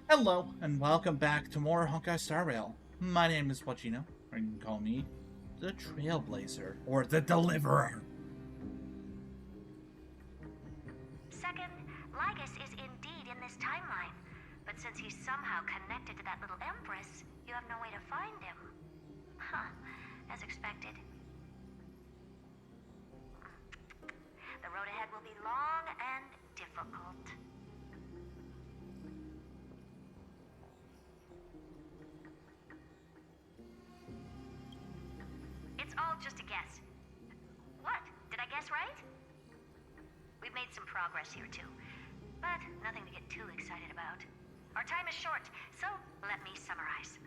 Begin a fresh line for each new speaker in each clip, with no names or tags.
Hello, and welcome back to more Honkai Star Rail. My name is Wachino, or you can call me the Trailblazer, or the Deliverer.
Second, Lygus is indeed in this timeline. But since he's somehow connected to that little Empress, you have no way to find him. Huh, as expected. The road ahead will be long and difficult. It's all just a guess. What? Did I guess right? We've made some progress here too, but nothing to get too excited about. Our time is short, so let me summarize.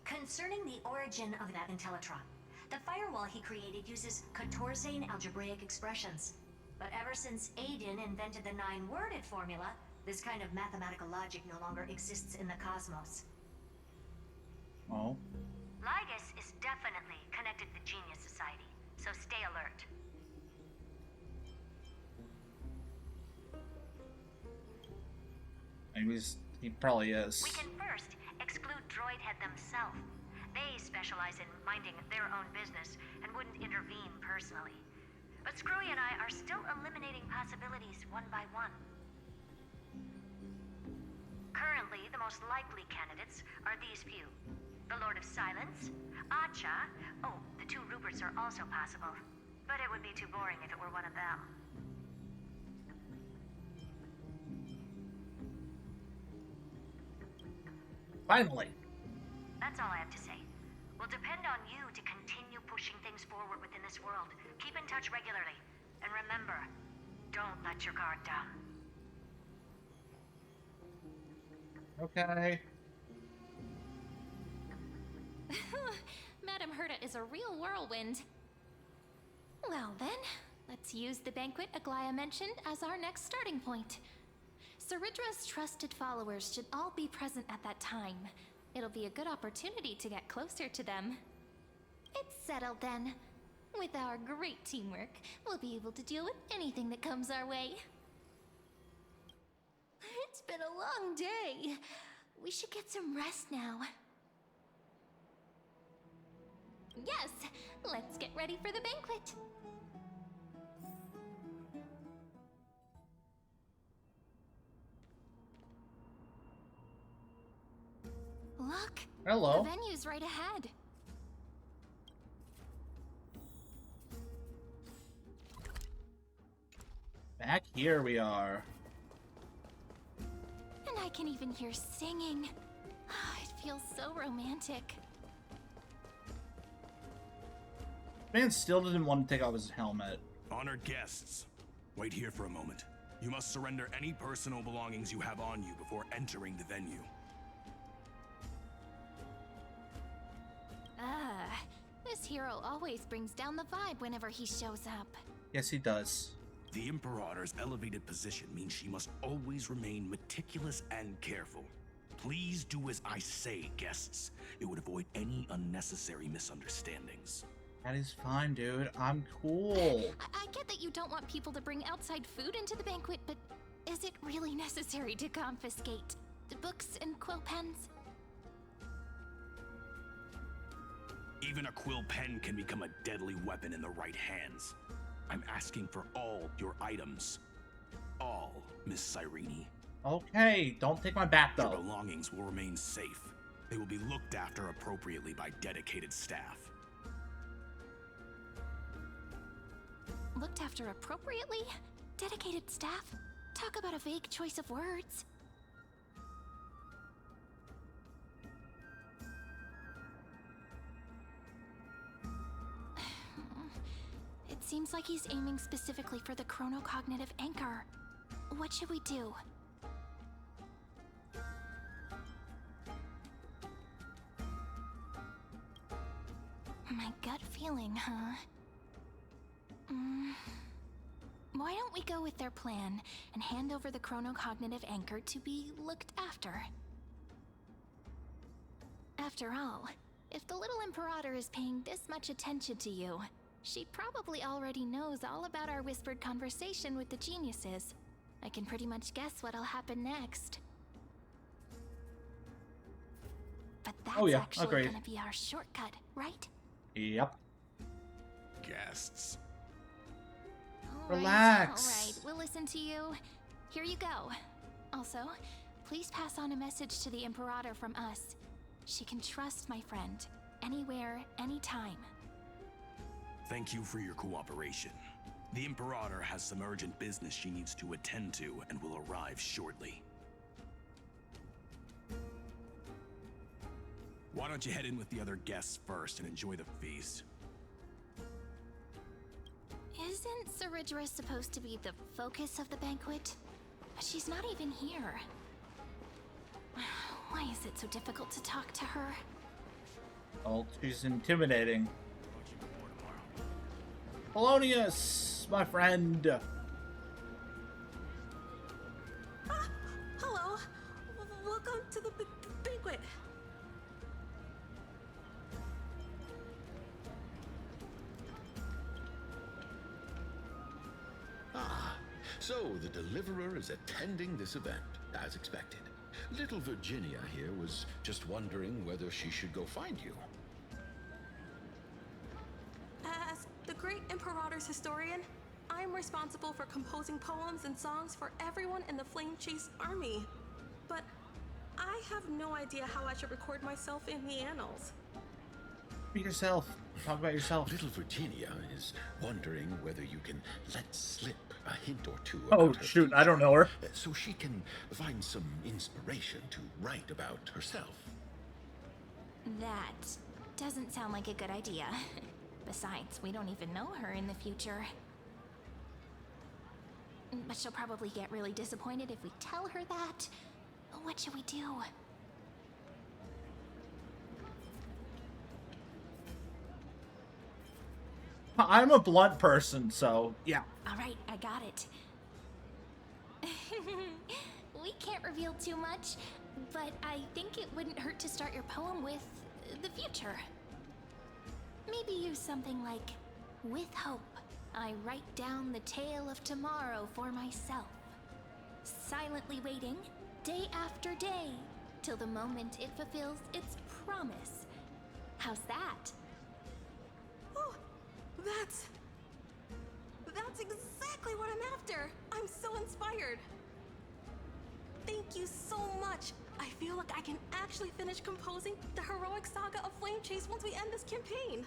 Concerning the origin of that Intellitron, the firewall he created uses Catorzane algebraic expressions. But ever since Aiden invented the nine-worded formula, this kind of mathematical logic no longer exists in the cosmos.
Oh.
Lygus is definitely connected to the Genius Society, so stay alert.
He probably is.
We can first exclude Droidhead themselves. They specialize in minding their own business and wouldn't intervene personally. But Screwy and I are still eliminating possibilities one by one. Currently, the most likely candidates are these few. The Lord of Silence, Acha, oh, the two Ruperts are also possible. But it would be too boring if it were one of them.
Finally.
That's all I have to say. We'll depend on you to continue pushing things forward within this world. Keep in touch regularly. And remember, don't let your guard down.
Okay.
Madame Herta is a real whirlwind. Well then, let's use the banquet Aglaya mentioned as our next starting point. Ceridra's trusted followers should all be present at that time. It'll be a good opportunity to get closer to them. It's settled then. With our great teamwork, we'll be able to deal with anything that comes our way. It's been a long day. We should get some rest now. Yes, let's get ready for the banquet. Look,
Hello.
the venue's right ahead.
Back here we are.
And I can even hear singing. It feels so romantic.
Man still didn't want to take off his helmet.
Honored guests, wait here for a moment. You must surrender any personal belongings you have on you before entering the venue.
This hero always brings down the vibe whenever he shows up.
Yes, he does.
The Imperator's elevated position means she must always remain meticulous and careful. Please do as I say, guests. It would avoid any unnecessary misunderstandings.
That is fine, dude. I'm cool.
I get that you don't want people to bring outside food into the banquet, but is it really necessary to confiscate the books and quill pens?
Even a quill pen can become a deadly weapon in the right hands. I'm asking for all your items. All, Miss Cyrene.
Okay, don't take my bat
Your
though.
belongings will remain safe. They will be looked after appropriately by dedicated staff.
Looked after appropriately? Dedicated staff? Talk about a vague choice of words. It seems like he's aiming specifically for the chronocognitive anchor. What should we do? My gut feeling, huh? Why don't we go with their plan and hand over the chronocognitive anchor to be looked after? After all, if the little Imperator is paying this much attention to you, she probably already knows all about our whispered conversation with the geniuses. I can pretty much guess what'll happen next. But that's
Oh, yeah,
actually
agreed.
gonna be our shortcut, right?
Yep.
Guests.
Relax.
Alright, we'll listen to you. Here you go. Also, please pass on a message to the Imperator from us. She can trust my friend. Anywhere, anytime.
Thank you for your cooperation. The Imperator has some urgent business she needs to attend to and will arrive shortly. Why don't you head in with the other guests first and enjoy the feast?
Isn't Saridra supposed to be the focus of the banquet? But she's not even here. Why is it so difficult to talk to her?
Oh, she's intimidating. Polonius, my friend.
Hello. Welcome to the banquet.
Ah, so the Deliverer is attending this event, as expected. Little Virginia here was just wondering whether she should go find you.
As the great Imperator's historian, I'm responsible for composing poems and songs for everyone in the Flame Chase army. But I have no idea how I should record myself in the annals.
Be yourself. Talk about yourself.
Little Virginia is wondering whether you can let slip a hint or two
Oh,
about her
shoot,
future,
I don't know her.
so she can find some inspiration to write about herself.
That doesn't sound like a good idea. Besides, we don't even know her in the future. But she'll probably get really disappointed if we tell her that. What should we do?
I'm a blunt person, so yeah.
Alright, I got it. We can't reveal too much, but I think it wouldn't hurt to start your poem with the future. Maybe use something like, with hope, I write down the tale of tomorrow for myself. Silently waiting, day after day, till the moment it fulfills its promise. How's that?
Oh, that's exactly what I'm after. I'm so inspired. Thank you so much. I feel like I can actually finish composing the heroic saga of Flame Chase once we end this campaign.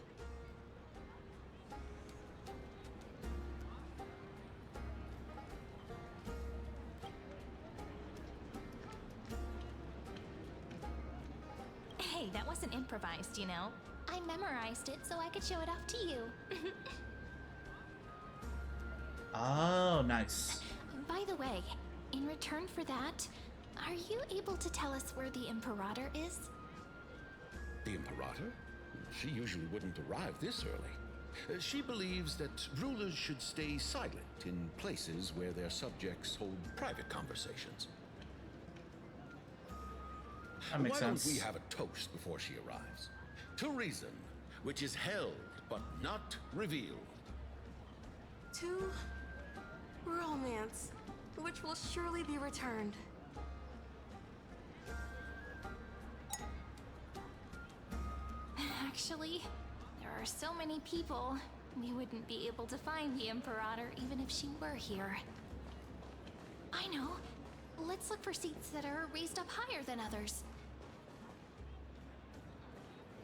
Hey, that wasn't improvised, you know. I memorized it so I could show it off to you.
Oh, nice.
By the way, in return for that, are you able to tell us where the Imperator is?
The Imperator? She usually wouldn't arrive this early. She believes that rulers should stay silent in places where their subjects hold private conversations.
That makes
Why
sense.
don't we have a toast before she arrives? To reason, which is held but not revealed.
To romance, which will surely be returned.
Actually, there are so many people, we wouldn't be able to find the Imperator even if she were here. I know. Let's look for seats that are raised up higher than others.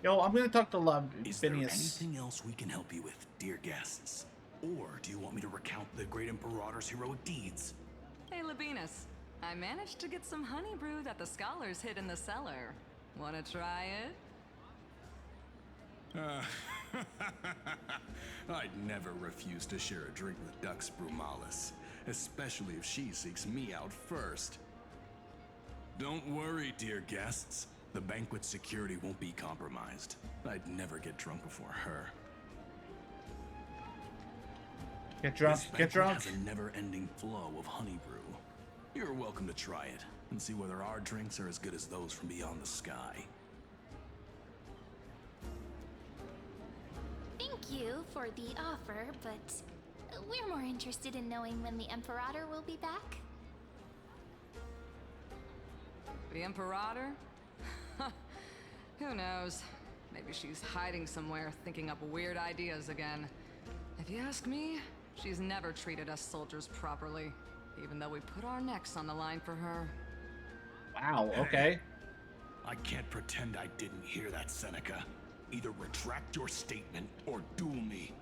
Yo, I'm gonna talk to
Is there
Phineas.
anything else we can help you with, dear guests? Or do you want me to recount the great Imperator's heroic deeds?
Hey, Labinas. I managed to get some honey brew that the scholars hid in the cellar. Wanna try it?
I'd never refuse to share a drink with Dux Brumalis, especially if she seeks me out first. Don't worry, dear guests. The banquet security won't be compromised. I'd never get drunk before her.
Get drunk,
This
get
banquet
drunk.
has a never-ending flow of honey brew. You're welcome to try it and see whether our drinks are as good as those from beyond the sky.
Thank you for the offer, but we're more interested in knowing when the Imperator will be back.
The Imperator? Who knows? Maybe she's hiding somewhere, thinking up weird ideas again. If you ask me, she's never treated us soldiers properly, even though we put our necks on the line for her.
Wow, okay.
I can't pretend I didn't hear that, Seneca. Either retract your statement or duel me.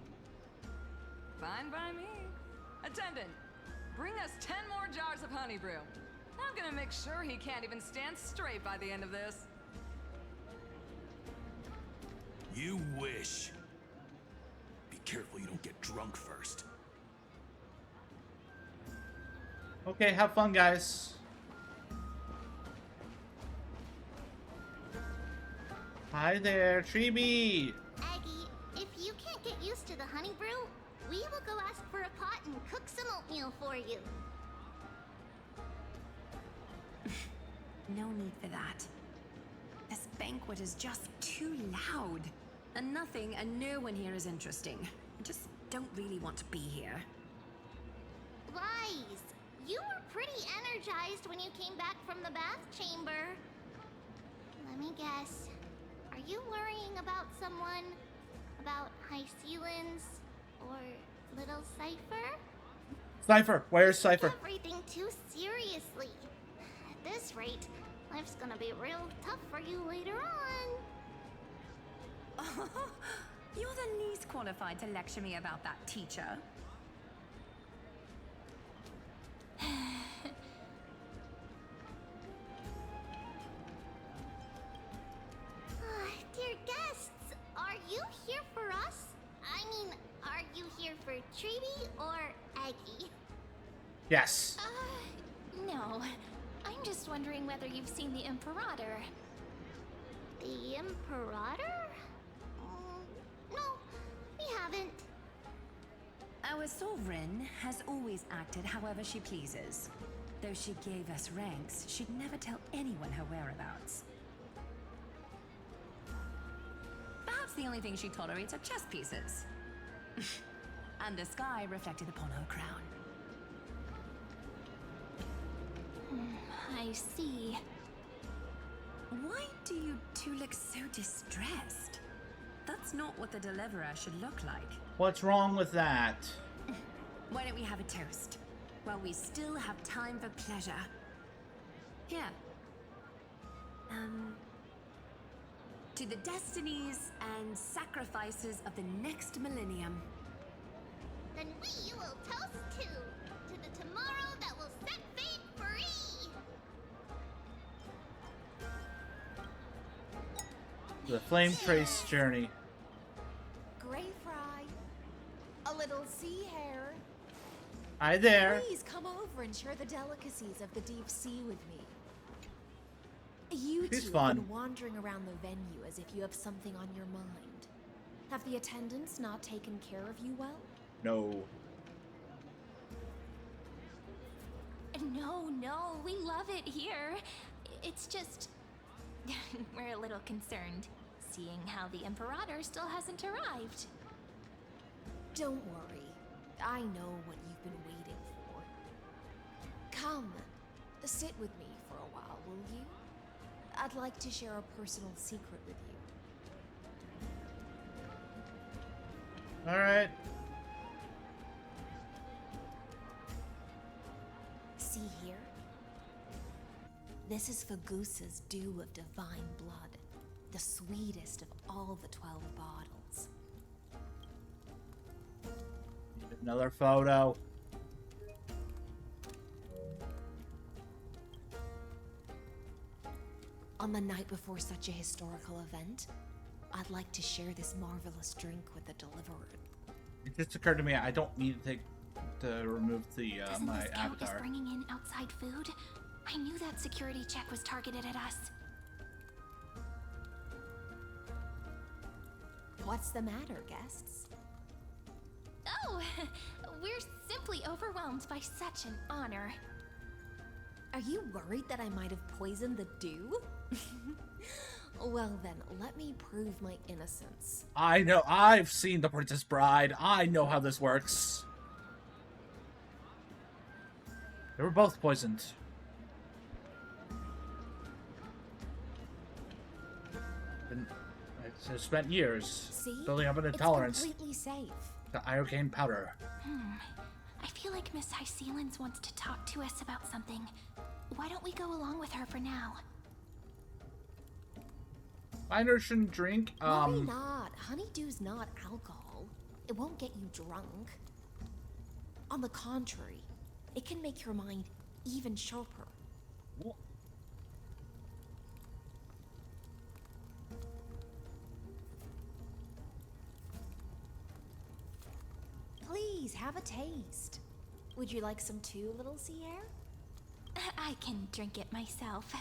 Fine by me. Attendant, bring us 10 more jars of honey brew. I'm gonna make sure he can't even stand straight by the end of this.
You wish. Be careful you don't get drunk first.
Okay, have fun, guys. Hi there, Treeby!
Aggie, if you can't get used to the honey brew, we will go ask for a pot and cook some oatmeal for you.
No need for that. This banquet is just too loud. And nothing and no one here is interesting. I just don't really want to be here.
Lies! You were pretty energized when you came back from the bath chamber. Let me guess. Are you worrying about someone? About High Sealins? Or Little Cypher?
Cypher! Where's Cypher?
Everything too seriously. At this rate, life's gonna be real tough for you later on.
You're the least qualified to lecture me about that, teacher.
Dear guests, are you here for us? I mean, are you here for Treeby or Aggie?
Yes.
No. I'm just wondering whether you've seen the Imperator.
The Imperator? No, we haven't.
Our sovereign has always acted however she pleases. Though she gave us ranks, she'd never tell anyone her whereabouts. Perhaps the only thing she tolerates are chess pieces. And the sky reflected upon her crown.
I see.
Why do you two look so distressed? That's not what the deliverer should look like.
What's wrong with that?
Why don't we have a toast? While we still have time for pleasure. Here. To the destinies and sacrifices of the next millennium.
Then we will toast to the tomorrow that will set fate free.
The Flame Trace Journey.
Gray fry, a little sea hare.
Hi there.
Please come over and share the delicacies of the deep sea with me. You
She's
two
fun.
have been wandering around the venue as if you have something on your mind. Have the attendants not taken care of you well?
No.
No, we love it here. It's just... we're a little concerned, seeing how the Imperator still hasn't arrived.
Don't worry. I know what you've been waiting for. Come, sit with me for a while, will you? I'd like to share a personal secret with you.
Alright.
See here? This is Fagusa's dew of divine blood, the sweetest of all the 12 bottles.
Another photo.
On the night before such a historical event, I'd like to share this marvelous drink with the deliverer.
It just occurred to me I don't need to remove the
Doesn't
my
this count as
avatar.
bringing in outside food? I knew that security check was targeted at us.
What's the matter, guests?
Oh, we're simply overwhelmed by such an honor.
Are you worried that I might have poisoned the dew? Well then, let me prove my innocence.
I know. I've seen The Princess Bride. I know how this works. They were both poisoned. has spent years
See?
building up an
It's
intolerance
completely safe.
to iocane powder.
I feel like Miss High Sealands wants to talk to us about something. Why don't we go along with her for now?
Minor shouldn't drink.
Worry not. Honeydew's not alcohol. It won't get you drunk. On the contrary, it can make your mind even sharper. Please have a taste. Would you like some too, little Sierra?
I can drink it myself.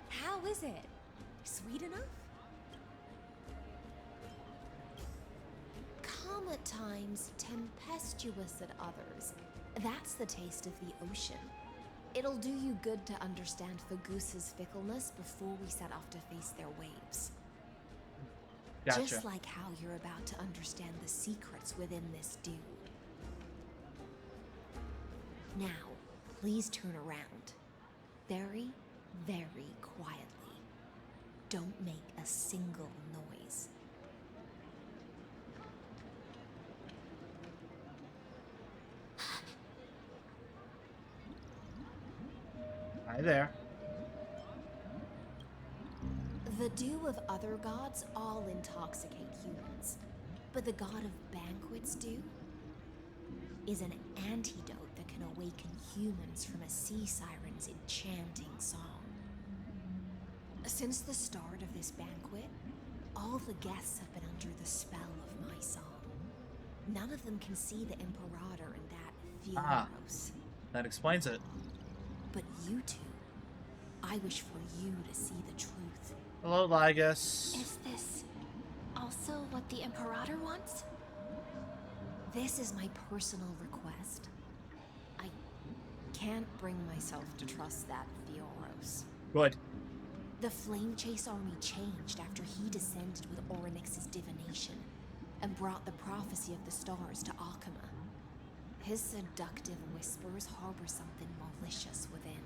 How is it? Sweet enough? Calm at times, tempestuous at others. That's the taste of the ocean. It'll do you good to understand Fagusa's fickleness before we set off to face their waves.
Gotcha.
Just like how you're about to understand the secrets within this dew. Now, please turn around. Very, very quietly. Don't make a single noise.
Hi there.
The dew of other gods all intoxicate humans, but the god of banquets dew is an antidote that can awaken humans from a sea siren's enchanting song. Since the start of this banquet, all the guests have been under the spell of my song. None of them can see the Imperator in that Fioros.
That explains it.
But you two, I wish for you to see the truth.
Hello, Lygus.
Is this also what the Imperator wants?
This is my personal request. I can't bring myself to trust that Fioros.
Good.
The Flame Chase army changed after he descended with Orynyx's divination and brought the prophecy of the stars to Akama. His seductive whispers harbor something malicious within.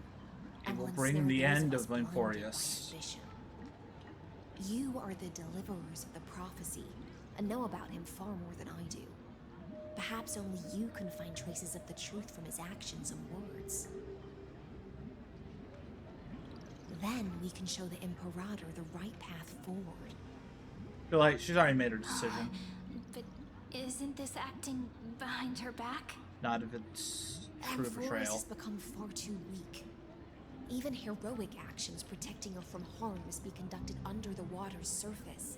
It will
will
bring
ensnare
the
those
end
us
of
blinded by
Emporius.
ambition. You are the deliverers of the prophecy and know about him far more than I do. Perhaps only you can find traces of the truth from his actions and words. Then we can show the Imperator the right path forward.
I feel like she's already made her decision.
But isn't this acting behind her back?
Not if it's true
Amphoris
betrayal.
has become far too weak. Even heroic actions protecting her from harm must be conducted under the water's surface.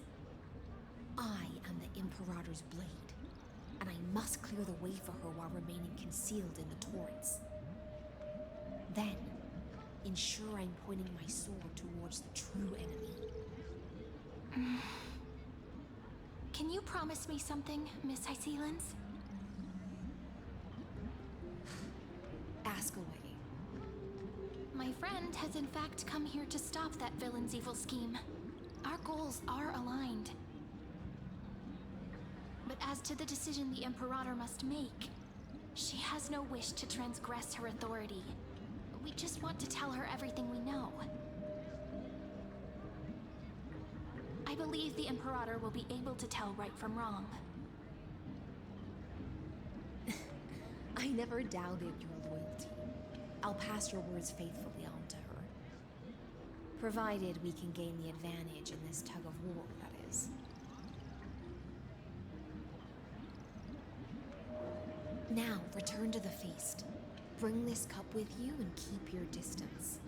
I am the Imperator's blade, and I must clear the way for her while remaining concealed in the torrents. Then, ensure I'm pointing my sword towards the true enemy.
Can you promise me something, Miss High Sealands?
Ask away.
My friend has in fact come here to stop that villain's evil scheme. Our goals are aligned. But as to the decision the Imperator must make, she has no wish to transgress her authority. We just want to tell her everything we know. I believe the Imperator will be able to tell right from wrong.
I never doubted your loyalty. I'll pass your words faithfully on to her. Provided we can gain the advantage in this tug of war, that is. Now, return to the feast. Bring this cup with you and keep your distance.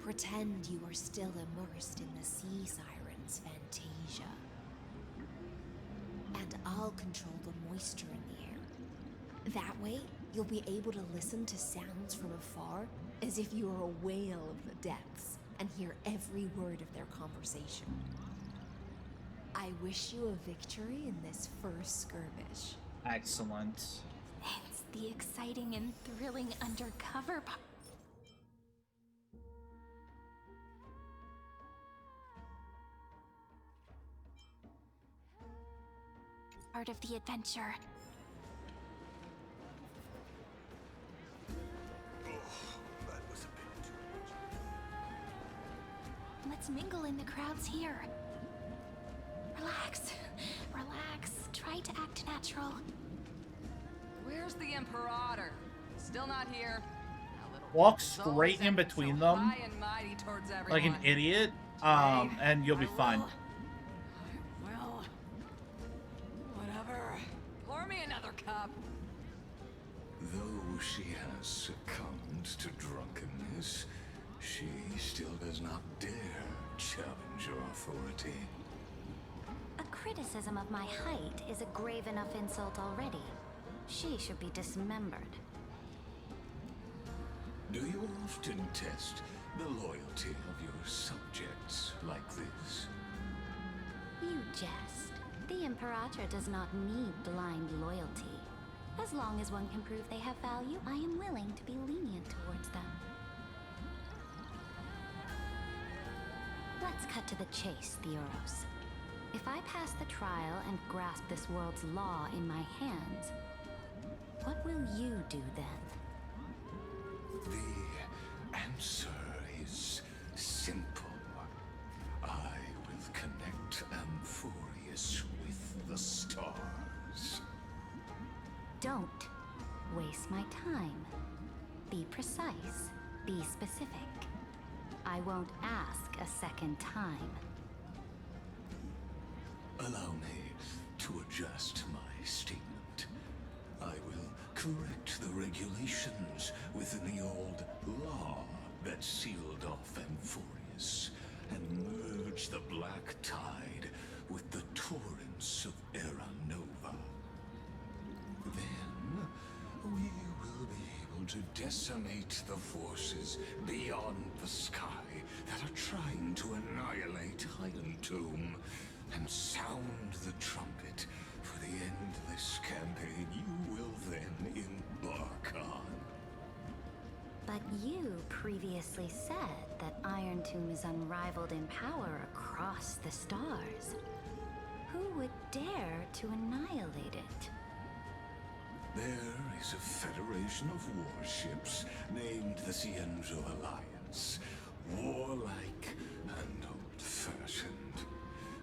Pretend you are still immersed in the sea siren's fantasia. And I'll control the moisture in the air. That way, you'll be able to listen to sounds from afar as if you were a whale of the depths and hear every word of their conversation. I wish you a victory in this first skirmish.
Excellent.
It's the exciting and thrilling undercover part of the adventure.
That was a bit too much.
Let's mingle in the crowds here. Relax. Relax. Try to act natural.
Where's the Imperator? Still not here. That little
Walk
soul
straight in
sent
between
so
them
high and mighty towards
like an
everyone.
idiot, and you'll be fine.
Well, whatever. Pour me another cup.
Though she has succumbed to drunkenness, she still does not dare challenge your authority.
A criticism of my height is a grave enough insult already. She should be dismembered.
Do you often test the loyalty of your subjects like this?
You jest. The Imperator does not need blind loyalty. As long as one can prove they have value, I am willing to be lenient towards them. Let's cut to the chase, Theoros. If I pass the trial and grasp this world's law in my hands, what will you do then?
The answer is simple. I will connect Amphorius with the stars.
Don't waste my time. Be precise. Be specific. I won't ask a second time.
Allow me to adjust my statement. I will correct the regulations within the old law that sealed off Amphorius and merge the black tide with the torrents of Era Nova. Then we will be able to decimate the forces beyond the sky that are trying to annihilate Highland Tomb and sound the trumpet for the endless campaign you will then embark on.
But you previously said that Iron Tomb is unrivaled in power across the stars. Who would dare to annihilate it?
There is a federation of warships named the Cienzo Alliance. Warlike and old-fashioned.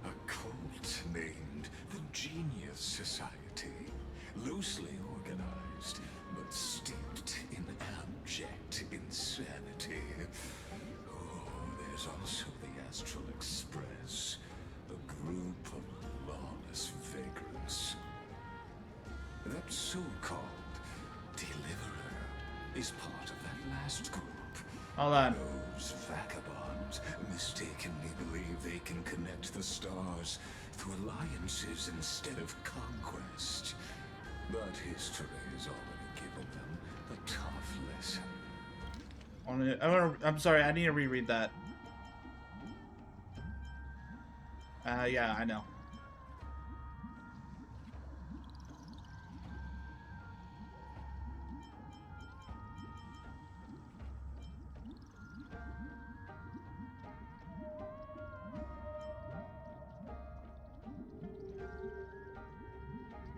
A cult named the Genius Society. Loosely organized, but steeped in abject insanity. Oh, there's also the Astral Express. A group of lawless vagrants. That so-called Deliverer is part of that last group.
Hold on.
Those vagabonds mistakenly believe they can connect the stars through alliances instead of conquest. But history has already given them a tough lesson.
I'm sorry, I need to reread that. Yeah, I know.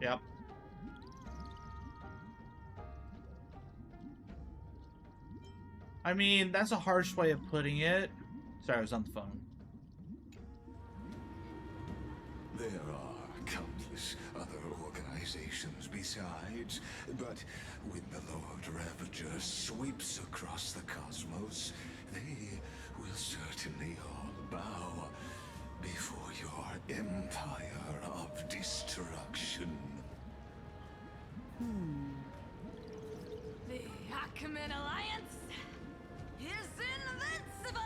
Yep. I mean, that's a harsh way of putting it. Sorry, I was on the phone.
There are countless other organizations besides, but when the Lord Ravager sweeps across the cosmos, they will certainly all bow before your empire of destruction.
The Ackman Alliance is invincible!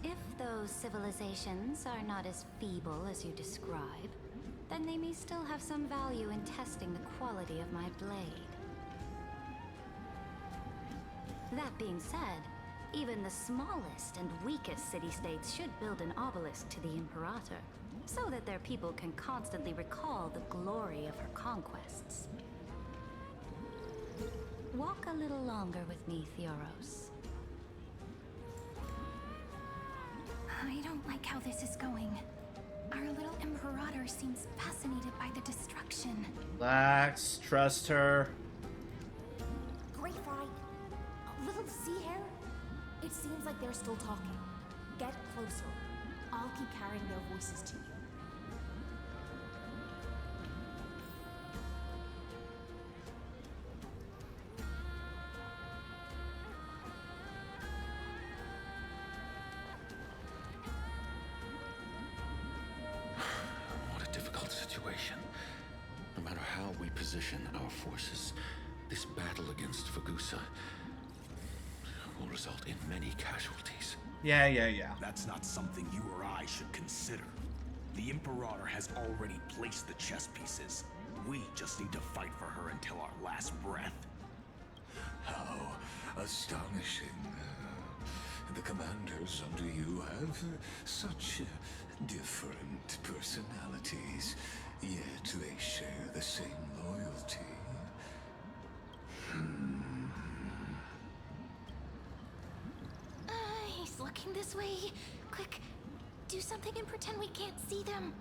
If those civilizations are not as feeble as you describe, then they may still have some value in testing the quality of my blade. That being said, even the smallest and weakest city-states should build an obelisk to the Imperator, so that their people can constantly recall the glory of her conquests. Walk a little longer with me, Theoros.
I don't like how this is going. Our little Imperator seems fascinated by the destruction.
Relax, trust her.
Great Fry, a little sea hare? It's seems like they're still talking. Get closer. I'll keep carrying their voices to you.
What a difficult situation. No matter how we position our forces, this battle against Fagusa will result in many casualties.
Yeah.
That's not something you or I should consider. The Imperator has already placed the chess pieces. We just need to fight for her until our last breath.
How astonishing. The commanders under you have such different personalities, yet they share the same loyalty.
He's looking this way. Quick, do something and pretend we can't see them.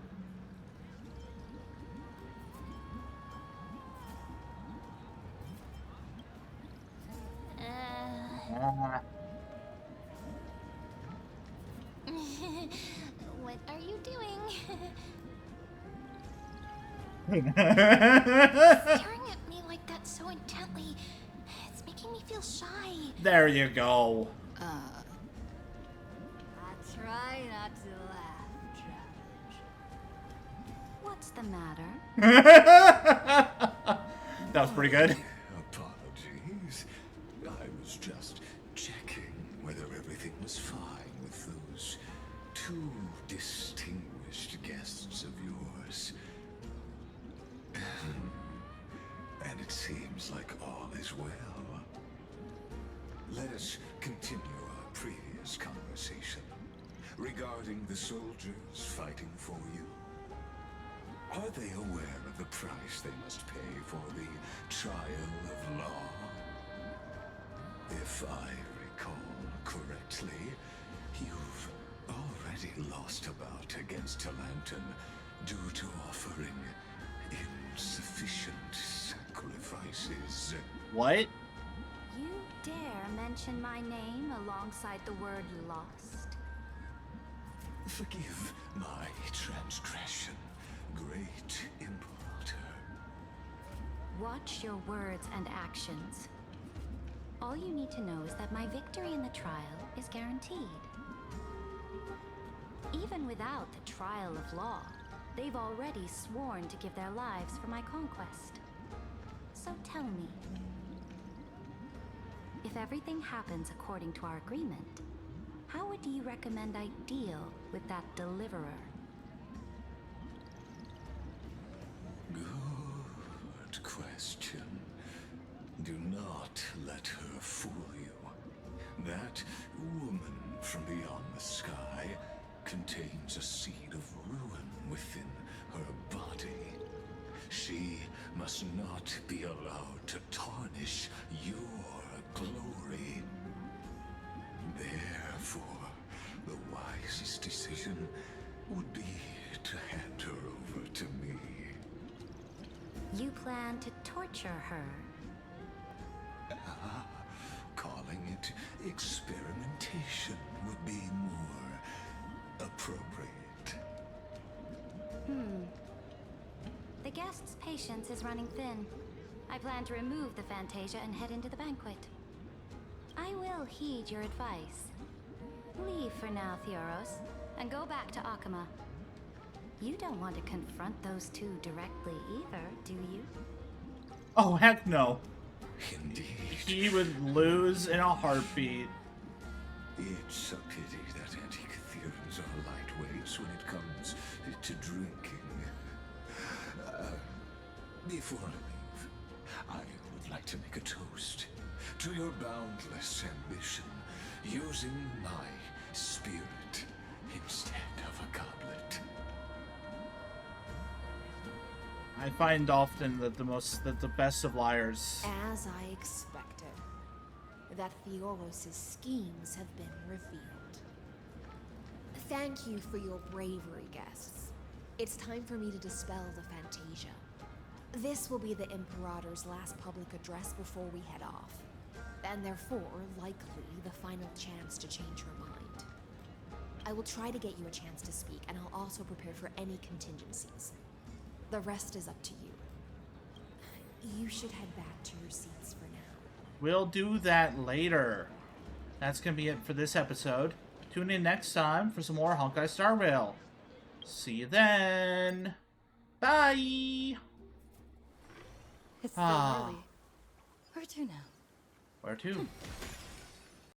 What are you doing? Staring at me like that so intently, it's making me feel shy.
There you go.
I try not to laugh, Travis. What's the matter?
That was pretty good.
Apologies. I was just checking whether everything was fine with those two distinguished guests of yours. And it seems like all is well. Let us continue our previous conversation regarding the soldiers fighting for you. Are they aware of the price they must pay for the trial of law? If I recall correctly, you've already lost a bout against Talanton due to offering insufficient sacrifices.
What?
You dare mention my name alongside the word lost?
Forgive my transgression, great Imperator.
Watch your words and actions. All you need to know is that my victory in the trial is guaranteed. Even without the trial of law, they've already sworn to give their lives for my conquest. So tell me, if everything happens according to our agreement, how would you recommend I deal with that deliverer?
Good question. Do not let her fool you. That woman from beyond the sky contains a seed of ruin within her body. She must not be allowed to tarnish your glory. Therefore, the wisest decision would be to hand her over to me.
You plan to torture her?
Calling it experimentation would be more appropriate.
The guest's patience is running thin. I plan to remove the Fantasia and head into the banquet. I will heed your advice. Leave for now, Theoros, and go back to Akama. You don't want to confront those two directly either, do you?
Oh, heck no.
Indeed.
He would lose in a heartbeat.
It's a pity that Antikytherians are lightweights when it comes to drinking. Before I leave, I would like to make a toast to your boundless ambition, using my spirit instead of a goblet.
I find often that the best of liars.
As I expected, that Theoros' schemes have been revealed. Thank you for your bravery, guests. It's time for me to dispel the Fantasia. This will be the Imperator's last public address before we head off. and therefore, likely, the final chance to change her mind. I will try to get you a chance to speak, and I'll also prepare for any contingencies. The rest is up to you. You should head back to your seats for now.
We'll do that later. That's gonna be it for this episode. Tune in next time for some more Honkai Star Rail. See you then. Bye.
It's so early. Where to now?
Where to?